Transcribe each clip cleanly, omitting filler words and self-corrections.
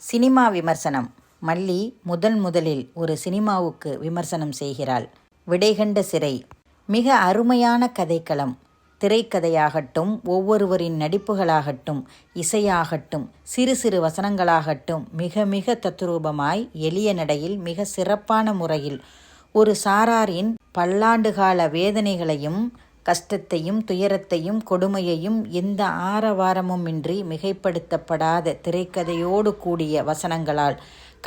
Cinema விமர்சனம். மல்லி முதலில் ஒரு சினிமாவுக்கு விமர்சனம் செய்கிறாள். விடைகண்ட சிறை. மிக அருமையான கதைக்களம். திரைக்கதையாகட்டும், ஒவ்வொருவரின் நடிப்புகளாகட்டும், இசையாகட்டும், சிறு சிறு வசனங்களாகட்டும் மிக மிக தத்ரூபமாய் எளிய நடையில் மிக சிறப்பான முறையில் ஒரு சாராரின் பல்லாண்டுகால வேதனைகளையும் கஷ்டத்தையும் துயரத்தையும் கொடுமையையும் எந்த ஆரவாரமுமின்றி மிகைப்படுத்தப்படாத திரைக்கதையோடு கூடிய வசனங்களால்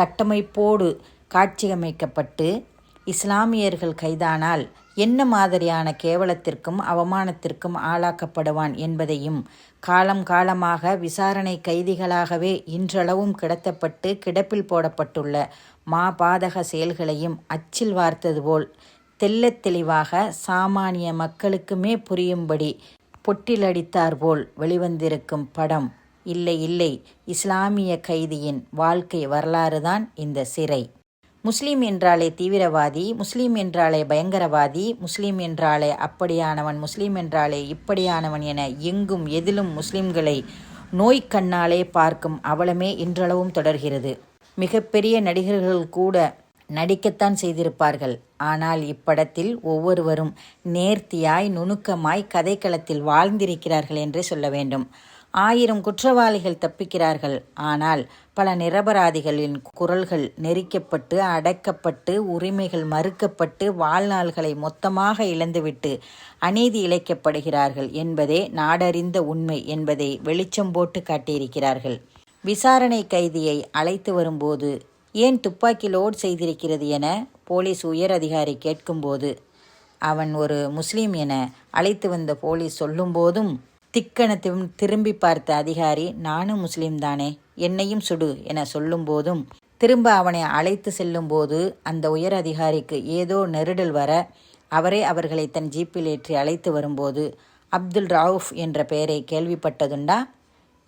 கட்டமைப்போடு காட்சியமைக்கப்பட்டு இஸ்லாமியர்கள் கைதானால் என்ன மாதிரியான கேவலத்திற்கும் அவமானத்திற்கும் ஆளாக்கப்படுவான் என்பதையும் காலம் காலமாக விசாரணை கைதிகளாகவே இன்றளவும் கிடத்தப்பட்டு கிடப்பில் போடப்பட்டுள்ள மாபாதக செயல்களையும் அச்சில் வார்த்தது போல் தெள்ளத் தெளிவாக சாமானிய மக்களுக்குமே புரியும்படி பொட்டிலடித்தாற்போல் வெளிவந்திருக்கும் படம் இல்லை இஸ்லாமிய கைதியின் வாழ்க்கை வரலாறுதான் இந்த சிறை. முஸ்லீம் என்றாலே தீவிரவாதி, முஸ்லீம் என்றாலே பயங்கரவாதி, முஸ்லீம் என்றாலே அப்படியானவன், முஸ்லீம் என்றாலே இப்படியானவன் என எங்கும் எதிலும் முஸ்லீம்களை நோய்க்கண்ணாலே பார்க்கும் அவலமே இன்றளவும் தொடர்கிறது. மிகப்பெரிய நடிகர்கள் கூட நடிக்கத்தான் செய்திருப்பார்கள். ஆனால் இப்படத்தில் ஒவ்வொருவரும் நேர்த்தியாய் நுணுக்கமாய் கதைக்களத்தில் வாழ்ந்திருக்கிறார்கள் என்றே சொல்ல வேண்டும். 1000 குற்றவாளிகள் தப்பிக்கிறார்கள். ஆனால் பல நிரபராதிகளின் குரல்கள் நெரிக்கப்பட்டு அடக்கப்பட்டு உரிமைகள் மறுக்கப்பட்டு வாழ்நாள்களை மொத்தமாக இழந்துவிட்டு அநீதி இழைக்கப்படுகிறார்கள் என்பதே நாடறிந்த உண்மை என்பதை வெளிச்சம் போட்டு காட்டியிருக்கிறார்கள். விசாரணை கைதியை அழைத்து வரும்போது ஏன் துப்பாக்கி லோட் செய்திருக்கிறது என போலீஸ் உயர் அதிகாரி கேட்கும்போது அவன் ஒரு முஸ்லீம் என அழைத்து வந்த போலீஸ் சொல்லும்போதும் திக்கென திரும்பி பார்த்த அதிகாரி நானும் முஸ்லீம் தானே, என்னையும் சுடு என சொல்லும்போதும் திரும்ப அவனை அழைத்து செல்லும்போது அந்த உயர் அதிகாரிக்கு ஏதோ நெருடல் வர அவரே அவர்களை தன் ஜீப்பில் ஏற்றி அழைத்து வரும்போது அப்துல் ரவுஃப் என்ற பெயரை கேள்விப்பட்டதுண்டா?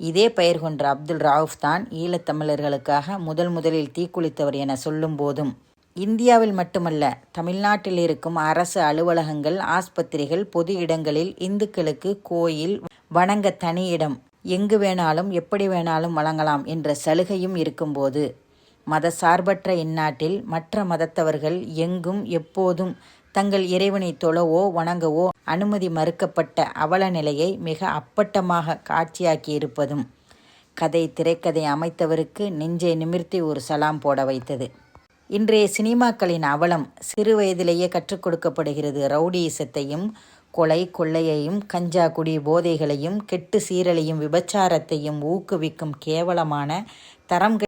இதே பெயர் கொன்ற அப்துல் ரவுஃப் தான் ஈழத்தமிழர்களுக்காக முதலில் தீக்குளித்தவர் என சொல்லும் போதும் இந்தியாவில் மட்டுமல்ல, தமிழ்நாட்டில் இருக்கும் அரசு அலுவலகங்கள், ஆஸ்பத்திரிகள், பொது இடங்களில் இந்துக்களுக்கு கோயில், வணங்க தனி இடம், எங்கு வேணாலும் எப்படி வேணாலும் வழங்கலாம் என்ற சலுகையும் இருக்கும்போது மதசார்பற்ற இந்நாட்டில் மற்ற மதத்தவர்கள் எங்கும் எப்போதும் தங்கள் இறைவனை தொழவோ வணங்கவோ அனுமதி மறுக்கப்பட்ட அவல நிலையை மிக அப்பட்டமாக காட்சியாக்கியிருப்பதும் திரைக்கதை அமைத்தவருக்கு நெஞ்சை நிமிர்த்தி ஒரு சலாம் போட வைத்தது. இன்றைய சினிமாக்களின் அவலம் சிறு வயதிலேயே கற்றுக் கொடுக்கப்படுகிறது. ரவுடியிசத்தையும் கொலை கொள்ளையையும் கஞ்சா குடி போதைகளையும் கெட்டு சீரலையும் விபச்சாரத்தையும் ஊக்குவிக்கும் கேவலமான தரம்